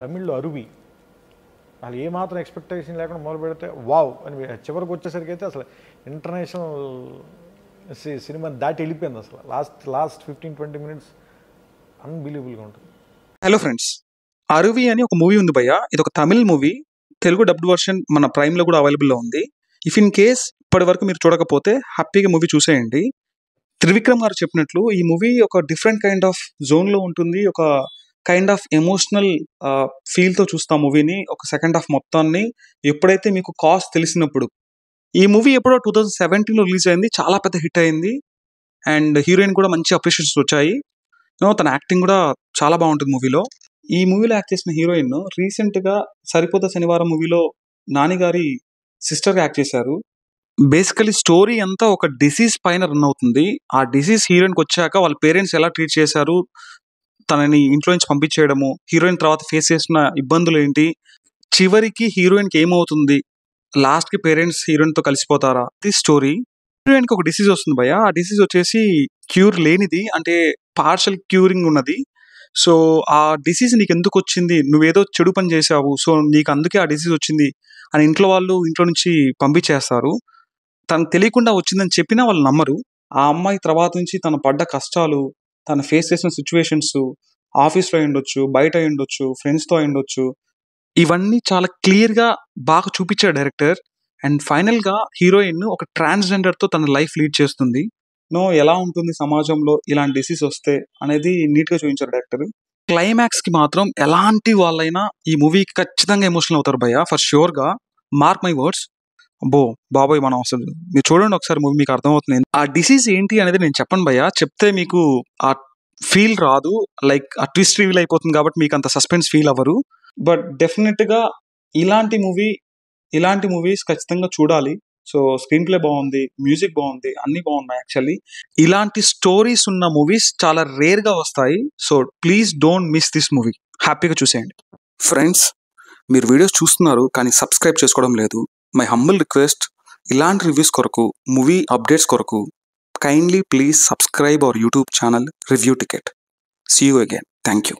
తమిళ్లో అరువి వాళ్ళు ఏమాత్రం ఎక్స్పెక్టేషన్ లేకుండా మొదలు పెడితే వావ్ అని చివరికి వచ్చేసరికి అయితే అసలు ఇంటర్నేషనల్ సినిమా దాటి వెళ్ళిపోయింది. అసలు లాస్ట్ 15-20 మినిట్స్ అన్బిలీవబుల్గా ఉంటుంది. హలో ఫ్రెండ్స్, అరువి అని ఒక మూవీ ఉంది భయ్య. ఇది ఒక Tamil movie. Telugu dubbed version మన ప్రైమ్లో కూడా అవైలబుల్లో ఉంది. ఇఫ్ ఇన్ కేస్ ఇప్పటి వరకు మీరు చూడకపోతే హ్యాపీగా మూవీ చూసేయండి. త్రివిక్రమ్ గారు చెప్పినట్లు ఈ మూవీ ఒక డిఫరెంట్ కైండ్ ఆఫ్ జోన్లో ఉంటుంది. ఒక కైండ్ ఆఫ్ ఎమోషనల్ ఫీల్తో చూస్తాం మూవీని. ఒక సెకండ్ హాఫ్ మొత్తాన్ని ఎప్పుడైతే మీకు కాస్ట్ తెలిసినప్పుడు. ఈ మూవీ ఎప్పుడో 2017లో రిలీజ్ అయింది. చాలా పెద్ద హిట్ అయింది. అండ్ హీరోయిన్ కూడా మంచి అప్రిషియేషన్స్ వచ్చాయి. తన యాక్టింగ్ కూడా చాలా బాగుంటుంది మూవీలో. ఈ మూవీలో యాక్ట్ చేసిన హీరోయిన్ రీసెంట్గా సరిపోత శనివారం మూవీలో నాని గారి సిస్టర్గా యాక్ట్ చేశారు. బేసికలీ స్టోరీ అంతా ఒక డిసీజ్ పైన రన్ అవుతుంది. ఆ డిసీజ్ హీరోయిన్కి వచ్చాక వాళ్ళ పేరెంట్స్ ఎలా ట్రీట్ చేశారు, తనని ఇంట్లో నుంచి పంపించేయడము, హీరోయిన్ తర్వాత ఫేస్ చేసిన ఇబ్బందులు ఏంటి, చివరికి హీరోయిన్కి ఏమవుతుంది, లాస్ట్కి పేరెంట్స్ హీరోయిన్తో కలిసిపోతారా, ఇది స్టోరీ. హీరోయిన్కి ఒక డిసీజ్ వస్తుంది భయ్య. ఆ డిసీజ్ వచ్చేసి క్యూర్ లేనిది, అంటే పార్షల్ క్యూరింగ్ ఉన్నది. సో ఆ డిసీజ్ నీకు ఎందుకు వచ్చింది, నువ్వేదో చెడు పని చేసావు, సో నీకు అందుకే ఆ డిసీజ్ వచ్చింది అని ఇంట్లో వాళ్ళు ఇంట్లో నుంచి పంపించేస్తారు. తనకు తెలియకుండా వచ్చిందని చెప్పినా వాళ్ళు నమ్మరు. ఆ అమ్మాయి తర్వాత నుంచి తను పడ్డ కష్టాలు, తను ఫేస్ చేసిన సిచ్యువేషన్స్, ఆఫీస్లో అయి ఉండొచ్చు, బయట అయి ఉండొచ్చు, ఫ్రెండ్స్తో అయి ఉండొచ్చు, ఇవన్నీ చాలా క్లియర్గా బాగా చూపించాడు డైరెక్టర్. అండ్ ఫైనల్గా హీరోయిన్ ఒక ట్రాన్స్జెండర్తో తన లైఫ్ లీడ్ చేస్తుంది. ఎలా ఉంటుంది సమాజంలో ఇలాంటి డిసీజ్ వస్తే అనేది నీట్గా చూపించారు డైరెక్టర్. క్లైమాక్స్కి మాత్రం ఎలాంటి వాళ్ళైనా ఈ మూవీకి ఖచ్చితంగా ఎమోషనల్ అవుతారు భయ్య, ఫర్ ష్యూర్గా. Mark my words. అబ్బో బాబోయ్, మనం అసలు మీరు చూడండి ఒకసారి మూవీ, మీకు అర్థమవుతుంది. ఆ డిసీజ్ ఏంటి అనేది నేను చెప్పను భయ్య, చెప్తే మీకు ఆ ఫీల్ రాదు. లైక్ ఆ ట్విస్ట్ రివీల్ అయిపోతుంది కాబట్టి మీకు అంత సస్పెన్స్ ఫీల్ అవ్వరు. బట్ డెఫినెట్గా ఇలాంటి మూవీస్ ఖచ్చితంగా చూడాలి. సో స్క్రీన్ ప్లే బాగుంది, మ్యూజిక్ బాగుంది, అన్నీ బాగున్నాయి. యాక్చువల్లీ ఇలాంటి స్టోరీస్ ఉన్న మూవీస్ చాలా రేర్గా వస్తాయి. So please don't miss this movie. హ్యాపీగా చూసేయండి. ఫ్రెండ్స్, మీరు వీడియోస్ చూస్తున్నారు కానీ సబ్స్క్రైబ్ చేసుకోవడం లేదు. మై హంబుల్ రిక్వెస్ట్, ఇలాంటి రివ్యూస్ కొరకు, మూవీ అప్డేట్స్ కొరకు kindly please subscribe our YouTube channel Review Ticket. See you again. Thank you.